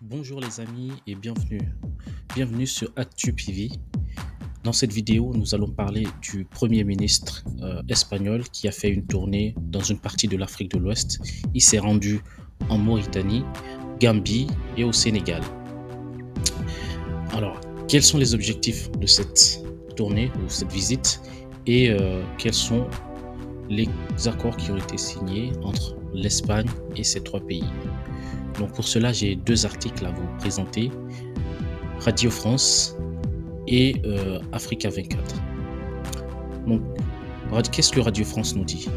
Bonjour les amis et bienvenue sur ActuPV. Dans cette vidéo, nous allons parler du Premier ministre espagnol qui a fait une tournée dans une partie de l'Afrique de l'Ouest. Il s'est rendu en Mauritanie, Gambie et au Sénégal. Alors, quels sont les objectifs de cette tournée ou cette visite et quels sont les accords qui ont été signés entre l'Espagne et ces trois pays? Donc pour cela, j'ai deux articles à vous présenter, Radio France et Africa 24. Donc, qu'est-ce que Radio France nous dit?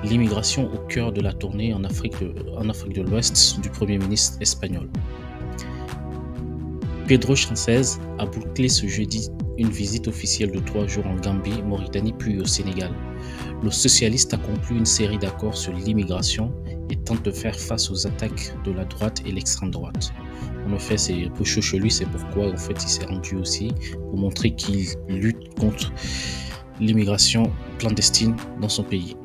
L'immigration au cœur de la tournée en Afrique de l'Ouest du Premier ministre espagnol. Pedro Sánchez a bouclé ce jeudi une visite officielle de 3 jours en Gambie, Mauritanie puis au Sénégal. Le socialiste a conclu une série d'accords sur l'immigration et tente de faire face aux attaques de la droite et l'extrême droite. En effet, c'est un peu chaud chez lui, c'est pourquoi en fait il s'est rendu aussi pour montrer qu'il lutte contre l'immigration clandestine dans son pays.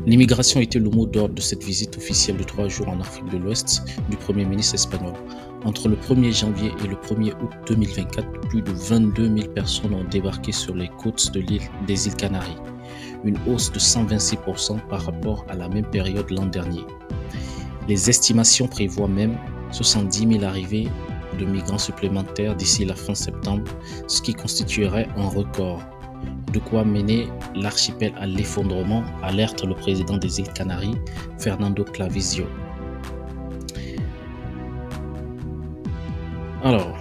L'immigration était le mot d'ordre de cette visite officielle de 3 jours en Afrique de l'Ouest du Premier ministre espagnol. Entre le 1er janvier et le 1er août 2024, plus de 22 000 personnes ont débarqué sur les côtes des îles Canaries, une hausse de 126% par rapport à la même période l'an dernier. Les estimations prévoient même 70 000 arrivées de migrants supplémentaires d'ici la fin septembre, ce qui constituerait un record. De quoi mener l'archipel à l'effondrement, alerte le président des îles Canaries, Fernando Clavijo. Alors,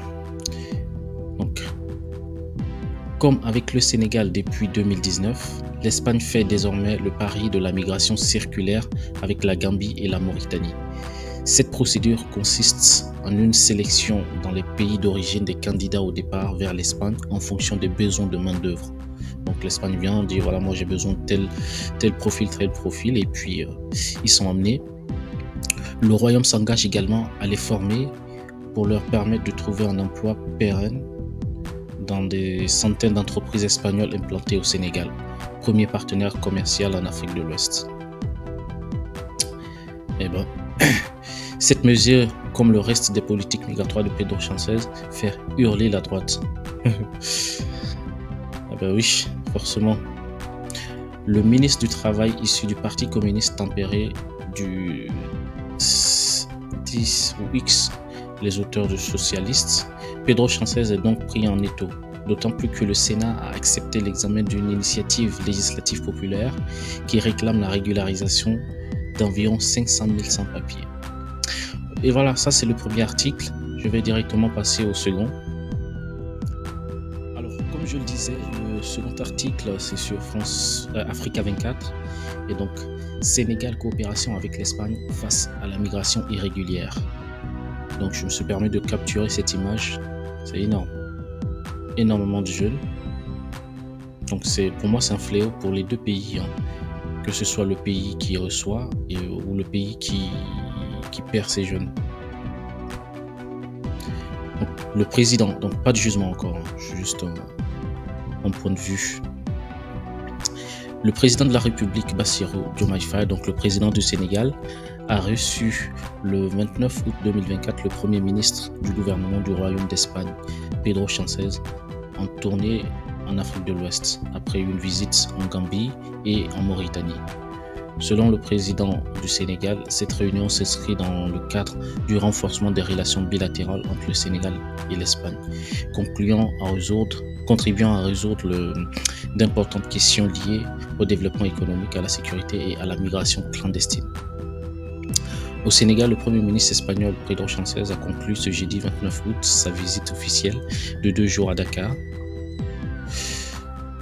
comme avec le Sénégal depuis 2019, l'Espagne fait désormais le pari de la migration circulaire avec la Gambie et la Mauritanie. Cette procédure consiste en une sélection dans les pays d'origine des candidats au départ vers l'Espagne en fonction des besoins de main-d'œuvre. Donc l'Espagne vient dire voilà, moi j'ai besoin de tel profil et puis ils sont amenés. Le Royaume s'engage également à les former pour leur permettre de trouver un emploi pérenne dans des centaines d'entreprises espagnoles implantées au Sénégal, premier partenaire commercial en Afrique de l'Ouest. Eh ben, cette mesure, comme le reste des politiques migratoires de Pedro Sánchez, fait hurler la droite. Ah ben oui, forcément. Le ministre du Travail issu du Parti communiste tempéré du 10 ou X, les auteurs de socialistes, Pedro Sánchez est donc pris en étau, d'autant plus que le Sénat a accepté l'examen d'une initiative législative populaire qui réclame la régularisation d'environ 500 000 sans-papiers. Et voilà, ça c'est le premier article. Je vais directement passer au second. Alors, comme je le disais, le second article c'est sur Africa 24 et donc Sénégal coopération avec l'Espagne face à la migration irrégulière. Donc je me suis permis de capturer cette image, c'est énorme, énormément de jeunes. Donc pour moi c'est un fléau pour les deux pays, hein. Que ce soit le pays qui reçoit ou le pays qui perd ses jeunes. Donc, le président, donc pas de jugement encore, hein, juste un point de vue. Le président de la République, Bassirou Diomaye Faye, donc le président du Sénégal, a reçu le 29 août 2024 le Premier ministre du gouvernement du Royaume d'Espagne, Pedro Sánchez, en tournée en Afrique de l'Ouest, après une visite en Gambie et en Mauritanie. Selon le président du Sénégal, cette réunion s'inscrit dans le cadre du renforcement des relations bilatérales entre le Sénégal et l'Espagne, contribuant à résoudre d'importantes questions liées au développement économique, à la sécurité et à la migration clandestine. Au Sénégal, le Premier ministre espagnol Pedro Sánchez a conclu ce jeudi 29 août sa visite officielle de 2 jours à Dakar,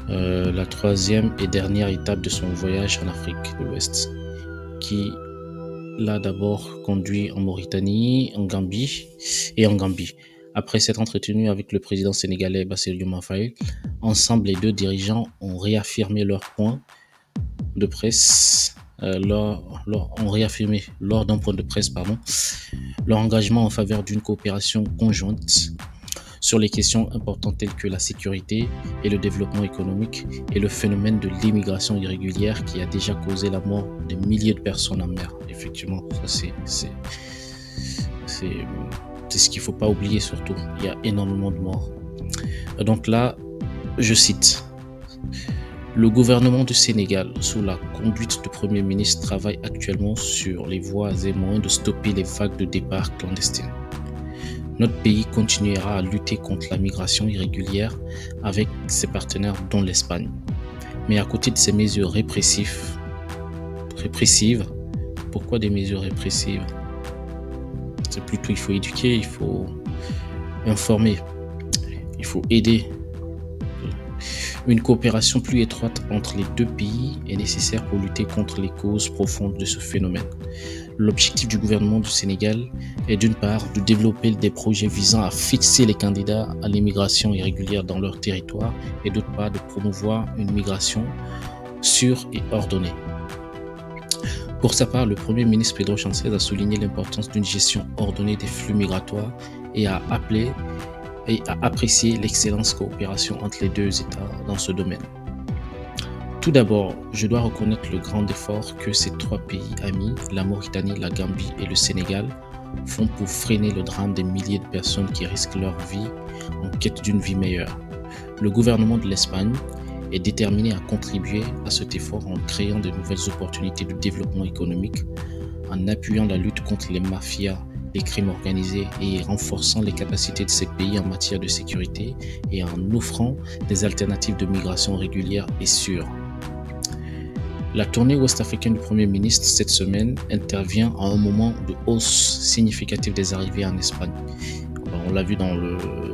la troisième et dernière étape de son voyage en Afrique de l'Ouest, qui l'a d'abord conduit en Mauritanie, en Gambie. Après s'être entretenu avec le président sénégalais Bassirou Diomaye Faye, ensemble les deux dirigeants ont réaffirmé leur point de presse lors d'un point de presse leur engagement en faveur d'une coopération conjointe sur les questions importantes telles que la sécurité et le développement économique et le phénomène de l'immigration irrégulière qui a déjà causé la mort de milliers de personnes en mer. Effectivement, ça c'est C'est ce qu'il ne faut pas oublier surtout. Il y a énormément de morts. Donc là, je cite. Le gouvernement du Sénégal, sous la conduite du Premier ministre, travaille actuellement sur les voies et moyens de stopper les vagues de départ clandestines. Notre pays continuera à lutter contre la migration irrégulière avec ses partenaires dont l'Espagne. Mais à côté de ces mesures répressives, pourquoi des mesures répressives? C'est plutôt il faut éduquer, il faut informer, il faut aider. Une coopération plus étroite entre les deux pays est nécessaire pour lutter contre les causes profondes de ce phénomène. L'objectif du gouvernement du Sénégal est d'une part de développer des projets visant à fixer les candidats à l'immigration irrégulière dans leur territoire et d'autre part de promouvoir une migration sûre et ordonnée. Pour sa part, le Premier ministre Pedro Sánchez a souligné l'importance d'une gestion ordonnée des flux migratoires et a apprécié l'excellente coopération entre les deux États dans ce domaine. Tout d'abord, je dois reconnaître le grand effort que ces trois pays amis, la Mauritanie, la Gambie et le Sénégal, font pour freiner le drame des milliers de personnes qui risquent leur vie en quête d'une vie meilleure. Le gouvernement de l'Espagne est déterminé à contribuer à cet effort en créant de nouvelles opportunités de développement économique, en appuyant la lutte contre les mafias, les crimes organisés et renforçant les capacités de ces pays en matière de sécurité et en offrant des alternatives de migration régulière et sûre. La tournée ouest-africaine du Premier ministre cette semaine intervient à un moment de hausse significative des arrivées en Espagne. On l'a vu dans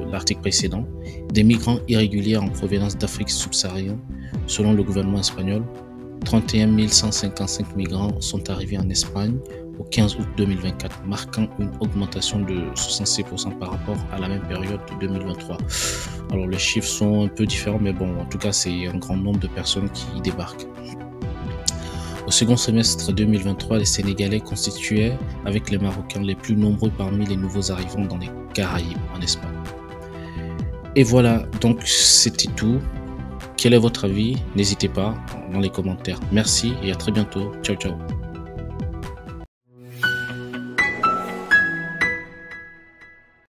l'article précédent. Des migrants irréguliers en provenance d'Afrique subsaharienne, selon le gouvernement espagnol, 31 155 migrants sont arrivés en Espagne au 15 août 2024, marquant une augmentation de 66% par rapport à la même période de 2023. Alors les chiffres sont un peu différents, mais bon, en tout cas, c'est un grand nombre de personnes qui débarquent. Au second semestre 2023, les Sénégalais constituaient, avec les Marocains, les plus nombreux parmi les nouveaux arrivants dans les Caraïbes, en Espagne. Et voilà, donc c'était tout. Quel est votre avis? N'hésitez pas dans les commentaires. Merci et à très bientôt. Ciao, ciao.